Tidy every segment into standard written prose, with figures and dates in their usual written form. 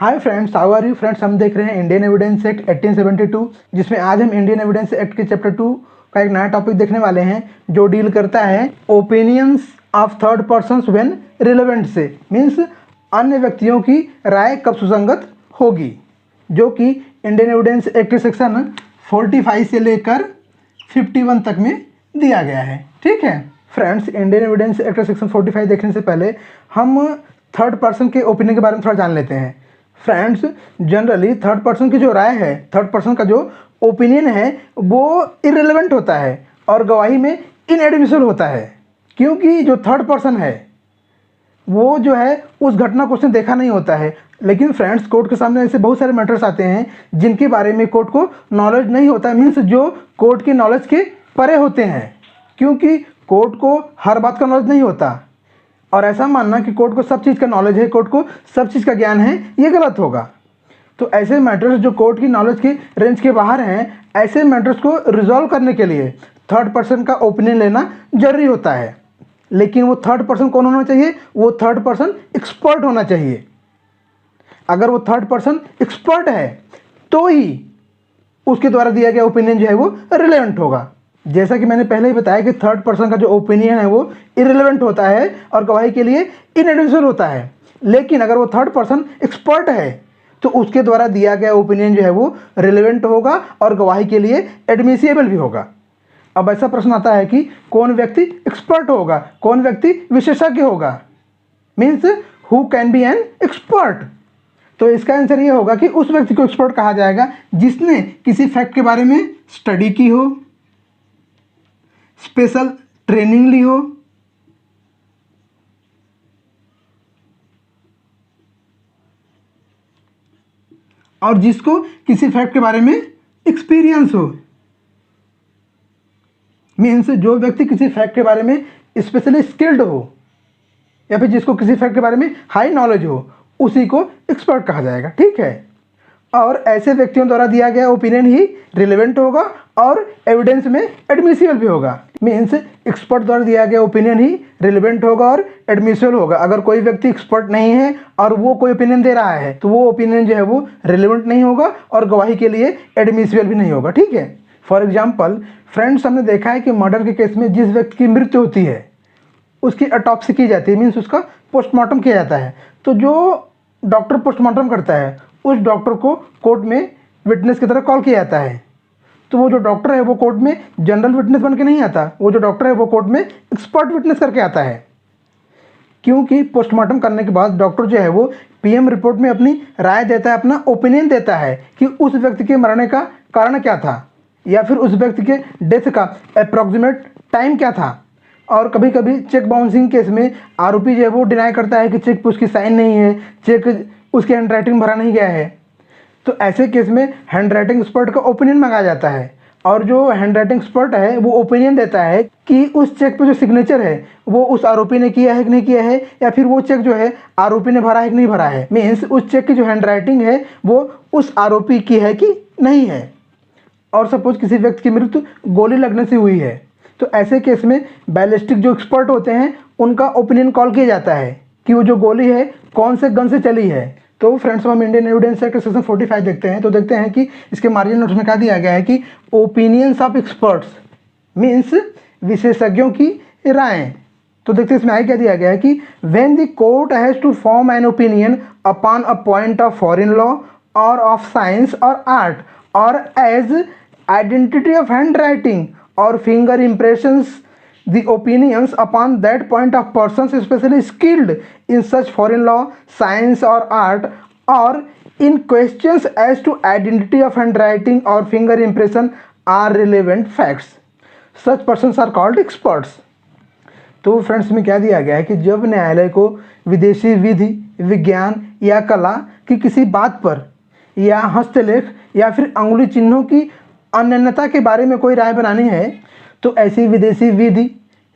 Hi friends, how are you friends. हम देख रहे हैं इंडियन एविडेंस एक्ट 1872, जिसमें आज हम इंडियन एविडेंस एक्ट के चैप्टर 2 का एक नया टॉपिक देखने वाले हैं जो डील करता है opinions of third persons when relevant से। मीन्स अन्य व्यक्तियों की राय कब सुसंगत होगी, जो कि इंडियन एविडेंस एक्ट सेक्शन 45 से लेकर 51 तक में दिया गया है। ठीक है friends, Indian evidence act section 45 देखने से पहले हम थर्ड पर्सन के ओपिनियन के बारे में थोड़ा जान लेते हैं। फ्रेंड्स, जनरली थर्ड पर्सन की जो राय है, थर्ड पर्सन का जो ओपिनियन है वो इररिलेवेंट होता है और गवाही में इनएडमिसिबल होता है, क्योंकि जो थर्ड पर्सन है वो जो है उस घटना को उसने देखा नहीं होता है। लेकिन फ्रेंड्स, कोर्ट के सामने ऐसे बहुत सारे मैटर्स आते हैं जिनके बारे में कोर्ट को नॉलेज नहीं होता, मीन्स जो कोर्ट की नॉलेज के परे होते हैं, क्योंकि कोर्ट को हर बात का नॉलेज नहीं होता। और ऐसा मानना कि कोर्ट को सब चीज़ का नॉलेज है, कोर्ट को सब चीज़ का ज्ञान है, ये गलत होगा। तो ऐसे मैटर्स जो कोर्ट की नॉलेज के रेंज के बाहर हैं, ऐसे मैटर्स को रिजॉल्व करने के लिए थर्ड पर्सन का ओपिनियन लेना जरूरी होता है। लेकिन वो थर्ड पर्सन कौन होना चाहिए? वो थर्ड पर्सन एक्सपर्ट होना चाहिए। अगर वो थर्ड पर्सन एक्सपर्ट है तो ही उसके द्वारा दिया गया ओपिनियन जो है वो रिलेवेंट होगा। जैसा कि मैंने पहले ही बताया कि थर्ड पर्सन का जो ओपिनियन है वो इररिलेवेंट होता है और गवाही के लिए इनएडमिसिबल होता है। लेकिन अगर वो थर्ड पर्सन एक्सपर्ट है तो उसके द्वारा दिया गया ओपिनियन जो है वो रिलेवेंट होगा और गवाही के लिए एडमिसिबल भी होगा। अब ऐसा प्रश्न आता है कि कौन व्यक्ति एक्सपर्ट होगा, कौन व्यक्ति विशेषज्ञ होगा, means who can be an expert. तो इसका आंसर ये होगा कि उस व्यक्ति को एक्सपर्ट कहा जाएगा जिसने किसी फैक्ट के बारे में स्टडी की हो, स्पेशल ट्रेनिंग ली हो, और जिसको किसी फैक्ट के बारे में एक्सपीरियंस हो। मीन्स जो व्यक्ति किसी फैक्ट के बारे में स्पेशली स्किल्ड हो या फिर जिसको किसी फैक्ट के बारे में हाई नॉलेज हो, उसी को एक्सपर्ट कहा जाएगा। ठीक है, और ऐसे व्यक्तियों द्वारा दिया गया ओपिनियन ही रिलेवेंट होगा और एविडेंस में एडमिसिबल भी होगा। मीन्स एक्सपर्ट द्वारा दिया गया ओपिनियन ही रिलेवेंट होगा और एडमिसिबल होगा। अगर कोई व्यक्ति एक्सपर्ट नहीं है और वो कोई ओपिनियन दे रहा है तो वो ओपिनियन जो है वो रिलेवेंट नहीं होगा और गवाही के लिए एडमिसिबल भी नहीं होगा। ठीक है, फॉर एग्जाम्पल फ्रेंड्स, हमने देखा है कि मर्डर के केस में जिस व्यक्ति की मृत्यु होती है उसकी ऑटोप्सी की जाती है, मीन्स उसका पोस्टमार्टम किया जाता है। तो जो डॉक्टर पोस्टमार्टम करता है उस डॉक्टर को कोर्ट में विटनेस की तरह कॉल किया जाता है। तो वो जो डॉक्टर है वो कोर्ट में जनरल विटनेस बन के नहीं आता, वो जो डॉक्टर है वो कोर्ट में एक्सपर्ट विटनेस करके आता है, क्योंकि पोस्टमार्टम करने के बाद डॉक्टर जो है वो पीएम रिपोर्ट में अपनी राय देता है, अपना ओपिनियन देता है कि उस व्यक्ति के मरने का कारण क्या था या फिर उस व्यक्ति के डेथ का अप्रॉक्सीमेट टाइम क्या था। और कभी कभी चेक बाउंसिंग केस में आरोपी जो है वो डिनाई करता है कि चेक पर उसकी साइन नहीं है, चेक उसके हैंड राइटिंग भरा नहीं गया है। तो ऐसे केस में हैंड राइटिंग एक्सपर्ट का ओपिनियन मांगा जाता है और जो हैंड राइटिंग एक्सपर्ट है वो ओपिनियन देता है कि उस चेक पे जो सिग्नेचर है वो उस आरोपी ने किया है कि नहीं किया है, या फिर वो चेक जो है आरोपी ने भरा है कि नहीं भरा है। मीन्स उस चेक की जो हैंड राइटिंग है वो उस आरोपी की है कि नहीं है। और सपोज किसी व्यक्ति की मृत्यु गोली लगने से हुई है तो ऐसे केस में बैलिस्टिक जो एक्सपर्ट होते हैं उनका ओपिनियन कॉल किया जाता है कि वो जो गोली है कौन से गन से चली है। तो फ्रेंड्स, हम इंडियन एविडेंस एक्ट सेक्शन 45 देखते हैं तो देखते हैं कि इसके मार्जिन नोट्स में क्या दिया गया है कि ओपिनियंस ऑफ एक्सपर्ट्स मीन्स विशेषज्ञों की राय। तो देखते हैं इसमें आगे क्या दिया गया है कि when the court has to form an opinion upon a point of foreign law और ऑफ साइंस और आर्ट और as identity of handwriting और finger impressions, the opinions upon that point of persons especially skilled in such foreign law, science or art, or in questions as to identity of handwriting or finger impression are relevant facts. Such persons are called experts. तो friends में क्या दिया गया है कि जब न्यायालय को विदेशी विधि, विज्ञान या कला की किसी बात पर या हस्तलेख या फिर अंगुली चिन्हों की अनन्यता के बारे में कोई राय बनानी है तो ऐसी विदेशी विधि,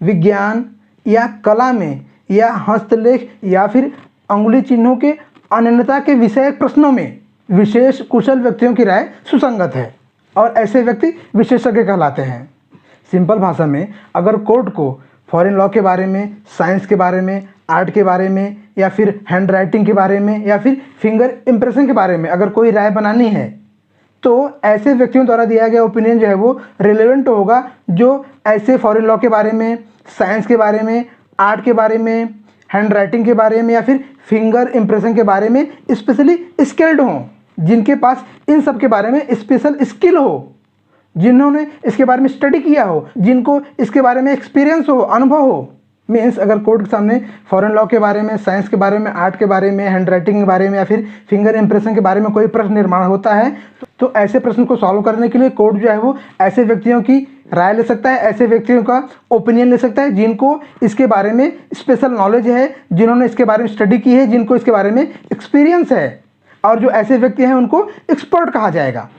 विज्ञान या कला में या हस्तलेख या फिर अंगुली चिन्हों के अनन्यता के विषयक प्रश्नों में विशेष कुशल व्यक्तियों की राय सुसंगत है और ऐसे व्यक्ति विशेषज्ञ कहलाते हैं। सिंपल भाषा में, अगर कोर्ट को फॉरेन लॉ के बारे में, साइंस के बारे में, आर्ट के बारे में या फिर हैंड राइटिंग के बारे में या फिर फिंगर इम्प्रेशन के बारे में अगर कोई राय बनानी है तो ऐसे व्यक्तियों द्वारा दिया गया ओपिनियन जो है वो रिलेवेंट होगा जो ऐसे फॉरेन लॉ के बारे में, साइंस के बारे में, आर्ट के बारे में, हैंड राइटिंग के बारे में या फिर फिंगर इम्प्रेशन के बारे में स्पेशली स्किल्ड हों, जिनके पास इन सब के बारे में स्पेशल स्किल हो, जिन्होंने इसके बारे में स्टडी किया हो, जिनको इसके बारे में एक्सपीरियंस हो, अनुभव हो। मीन्स अगर कोर्ट के सामने फॉरेन लॉ के बारे में, साइंस के बारे में, आर्ट के बारे में, हैंड राइटिंग के बारे में या फिर फिंगर इम्प्रेशन के बारे में कोई प्रश्न निर्माण होता है तो ऐसे प्रश्न को सॉल्व करने के लिए कोर्ट जो है वो ऐसे व्यक्तियों की राय ले सकता है, ऐसे व्यक्तियों का ओपिनियन ले सकता है जिनको इसके बारे में स्पेशल नॉलेज है, जिन्होंने इसके बारे में स्टडी की है, जिनको इसके बारे में एक्सपीरियंस है। और जो ऐसे व्यक्ति हैं उनको एक्सपर्ट कहा जाएगा।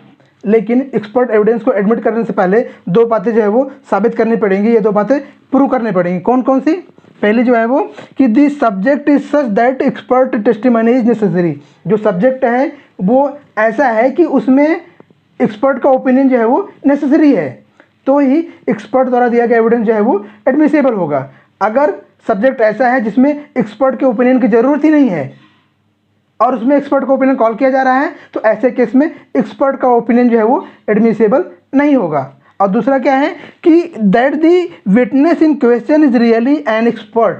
लेकिन एक्सपर्ट एविडेंस को एडमिट करने से पहले दो बातें जो है वो साबित करनी पड़ेंगी, ये दो बातें प्रूव करनी पड़ेंगी। कौन कौन सी? पहली जो है वो कि the subject is such that expert testimony is necessary. जो सब्जेक्ट है वो ऐसा है कि उसमें एक्सपर्ट का ओपिनियन जो है वो नेसेसरी है, तो ही एक्सपर्ट द्वारा दिया गया एविडेंस जो है वो एडमिसेबल होगा। अगर सब्जेक्ट ऐसा है जिसमें एक्सपर्ट के ओपिनियन की ज़रूरत ही नहीं है और उसमें एक्सपर्ट का ओपिनियन कॉल किया जा रहा है तो ऐसे केस में एक्सपर्ट का ओपिनियन जो है वो एडमिसेबल नहीं होगा। और दूसरा क्या है कि that the witness in question is really an expert.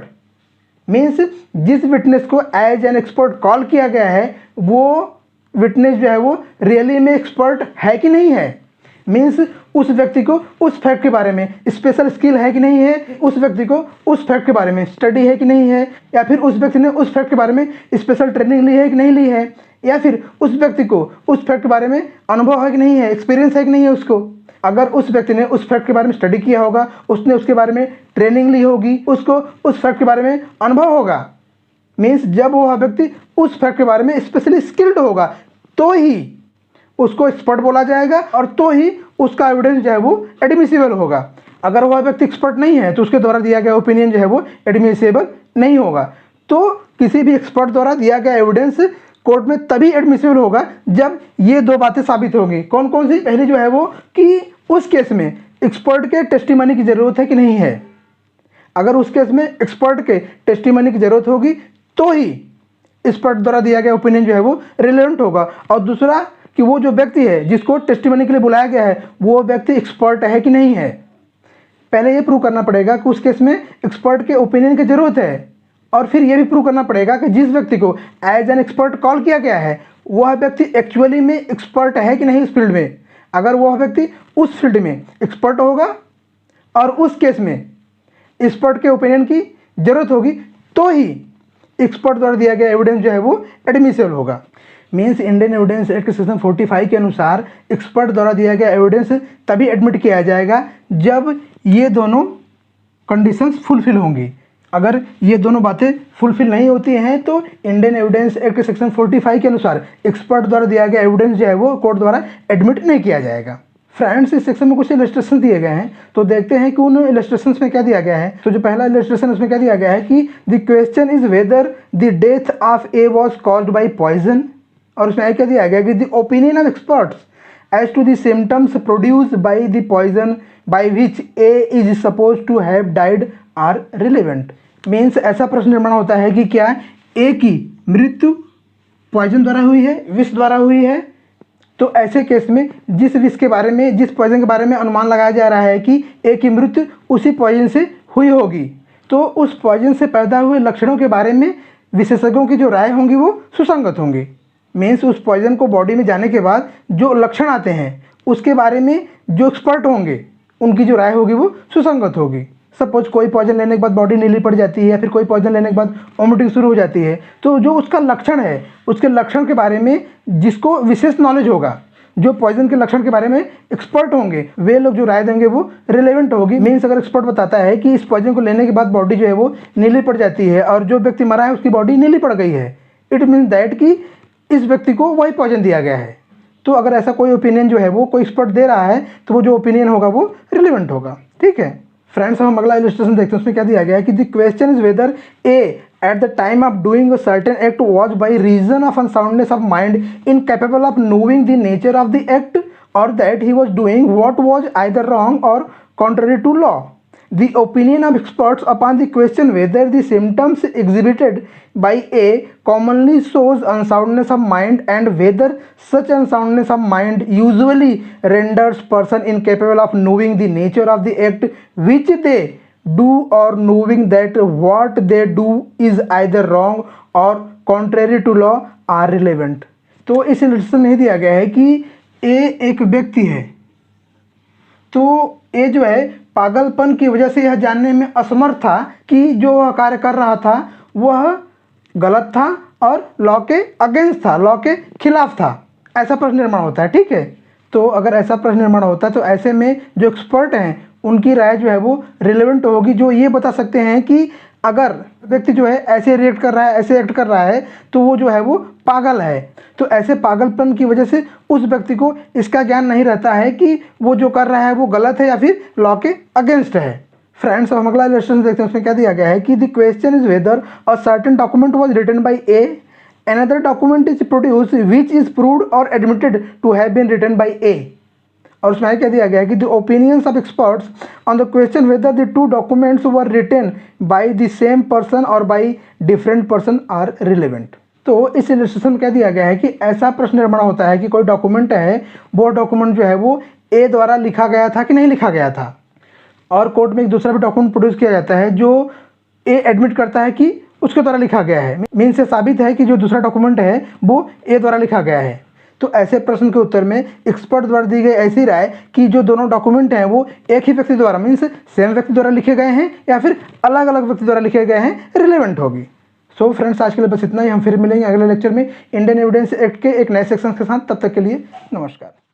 Means जिस विटनेस को एज एन एक्सपर्ट कॉल किया गया है वो विटनेस जो है वो रियली में एक्सपर्ट है कि नहीं है। मीन्स उस व्यक्ति को उस फैक्ट के बारे में स्पेशल स्किल है कि नहीं है, उस व्यक्ति को उस फैक्ट के बारे में स्टडी है कि नहीं है, या फिर उस व्यक्ति ने उस फैक्ट के बारे में स्पेशल ट्रेनिंग ली है कि नहीं ली है, या फिर उस व्यक्ति को उस फैक्ट के बारे में अनुभव है कि नहीं है, एक्सपीरियंस है कि नहीं है उसको। अगर उस व्यक्ति ने उस फैक्ट के बारे में स्टडी किया होगा, उसने उसके बारे में ट्रेनिंग ली होगी, उसको उस फैक्ट के बारे में अनुभव होगा, मीन्स जब वह व्यक्ति उस फैक्ट के बारे में स्पेशली स्किल्ड होगा तो ही उसको एक्सपर्ट बोला जाएगा और तो ही उसका एविडेंस जो है वो एडमिसिबल होगा। अगर वह व्यक्ति एक्सपर्ट नहीं है तो उसके द्वारा दिया गया ओपिनियन जो है वो एडमिसिबल नहीं होगा। तो किसी भी एक्सपर्ट द्वारा दिया गया एविडेंस कोर्ट में तभी एडमिसिबल होगा जब ये दो बातें साबित होंगी। कौन कौन सी? पहली जो है वो कि उस केस में एक्सपर्ट के टेस्टिमनी की ज़रूरत है कि नहीं है। अगर उस केस में एक्सपर्ट के टेस्टिमनी की ज़रूरत होगी तो ही एक्सपर्ट द्वारा दिया गया ओपिनियन जो है वो रिलेवेंट होगा। और दूसरा कि वो जो व्यक्ति है जिसको टेस्टिमनी के लिए बुलाया गया है वो व्यक्ति एक्सपर्ट है कि नहीं है। पहले ये प्रूव करना पड़ेगा कि उस केस में एक्सपर्ट के ओपिनियन की ज़रूरत है और फिर ये भी प्रूव करना पड़ेगा कि जिस व्यक्ति को एज एन एक्सपर्ट कॉल किया गया है वह व्यक्ति एक्चुअली में एक्सपर्ट है कि नहीं इस फील्ड में। अगर वह व्यक्ति उस फील्ड में एक्सपर्ट होगा और उस केस में एक्सपर्ट के ओपिनियन की ज़रूरत होगी तो ही एक्सपर्ट द्वारा दिया गया एविडेंस जो है वो एडमिसिबल होगा। Means Indian evidence act section 45 के अनुसार एक्सपर्ट द्वारा दिया गया एविडेंस तभी एडमिट किया जाएगा जब ये दोनों कंडीशंस फुलफिल होंगी। अगर ये दोनों बातें फुलफिल नहीं होती हैं तो इंडियन एविडेंस एक्ट सेक्शन 45 के अनुसार एक्सपर्ट द्वारा दिया गया एविडेंस जो है वो कोर्ट द्वारा एडमिट नहीं किया जाएगा। फ्रेंड्स, इस सेक्शन में कुछ इलस्ट्रेशन दिए गए हैं तो देखते हैं कि उन इलस्ट्रेशन में क्या दिया गया है। तो जो पहला इलस्ट्रेशन उसमें क्या दिया गया है कि the question is whether the death of A was caused by poison. और उसमें क्या दिया गया कि the opinion of experts as to the symptoms produced by the poison by which A is suppose to have died are relevant. Means ऐसा प्रश्न निर्माण होता है कि क्या ए की मृत्यु पॉइजन द्वारा हुई है, विष द्वारा हुई है। तो ऐसे केस में जिस विष के बारे में, जिस पॉइजन के बारे में अनुमान लगाया जा रहा है कि ए की मृत्यु उसी पॉइजन से हुई होगी तो उस पॉइजन से पैदा हुए लक्षणों के बारे में विशेषज्ञों की जो राय होंगी वो सुसंगत होंगी। मीन्स उस पॉइजन को बॉडी में जाने के बाद जो लक्षण आते हैं उसके बारे में जो एक्सपर्ट होंगे उनकी जो राय होगी वो सुसंगत होगी। सपोज कोई पॉइजन लेने के बाद बॉडी नीली पड़ जाती है या फिर कोई पॉइजन लेने के बाद वोमिटिंग शुरू हो जाती है तो जो उसका लक्षण है उसके लक्षण के बारे में जिसको विशेष नॉलेज होगा, जो पॉइजन के लक्षण के बारे में एक्सपर्ट होंगे, वे लोग जो राय देंगे वो रिलेवेंट होगी। मीन्स अगर एक्सपर्ट बताता है कि इस पॉइजन को लेने के बाद बॉडी जो है वो नीली पड़ जाती है और जो व्यक्ति मरा है उसकी बॉडी नीली पड़ गई है, इट मीन्स दैट कि इस व्यक्ति को वही पॉइजन दिया गया है। तो अगर ऐसा कोई ओपिनियन जो है वो कोई एक्सपर्ट दे रहा है तो वो जो ओपिनियन होगा वो रिलेवेंट होगा। ठीक है फ्रेंड्स, हम अगला इलस्ट्रेशन देखते हैं। उसमें क्या दिया गया है कि the question is whether A at the time of doing a certain act was by reason of unsoundness of mind incapable of knowing the nature of the act or that he was doing what was either wrong or contrary to law. The opinion of experts upon the question whether the symptoms exhibited by A commonly shows unsoundness of mind and whether such unsoundness of mind usually renders person incapable of knowing the nature of the act which they do or knowing that what they do is either wrong or contrary to law are relevant. तो इस illustration में दिया गया है कि ए एक व्यक्ति है, तो ए जो है पागलपन की वजह से यह जानने में असमर्थ था कि जो वह कार्य कर रहा था वह गलत था और लॉ के अगेंस्ट था, लॉ के खिलाफ था। ऐसा प्रश्न निर्माण होता है, ठीक है। तो अगर ऐसा प्रश्न निर्माण होता है तो ऐसे में जो एक्सपर्ट हैं उनकी राय जो है वो रिलेवेंट होगी, जो ये बता सकते हैं कि अगर व्यक्ति जो है ऐसे रिएक्ट कर रहा है, ऐसे एक्ट कर रहा है, तो वो जो है वो पागल है। तो ऐसे पागलपन की वजह से उस व्यक्ति को इसका ज्ञान नहीं रहता है कि वो जो कर रहा है वो गलत है या फिर लॉ के अगेंस्ट है। फ्रेंड्स, हम अगला इलस्ट्रेशन देखते हैं। उसमें क्या दिया गया है कि the question is whether a certain document was written by A, another document is produced which is proved or admitted to have been written by A। और उसमें क्या दिया गया है कि the opinions of experts on the question whether the two documents were written by the same person or by different person are relevant. तो इस illustration में क्या दिया गया है कि ऐसा प्रश्न निर्माण होता है कि कोई डॉक्यूमेंट है, वो डॉक्यूमेंट जो है वो ए द्वारा लिखा गया था कि नहीं लिखा गया था, और कोर्ट में एक दूसरा भी डॉक्यूमेंट प्रोड्यूस किया जाता है जो ए एडमिट करता है कि उसके द्वारा लिखा गया है, मीन से साबित है कि जो दूसरा डॉक्यूमेंट है वो ए द्वारा लिखा गया है। तो ऐसे प्रश्न के उत्तर में एक्सपर्ट द्वारा दी गई ऐसी राय कि जो दोनों डॉक्यूमेंट हैं वो एक ही व्यक्ति द्वारा, मीन्स सेम व्यक्ति द्वारा लिखे गए हैं या फिर अलग अलग व्यक्ति द्वारा लिखे गए हैं, रिलेवेंट होगी। सो फ्रेंड्स, आज के लिए बस इतना ही। हम फिर मिलेंगे अगले लेक्चर में इंडियन एविडेंस एक्ट के एक नए सेक्शन के साथ। तब तक के लिए नमस्कार।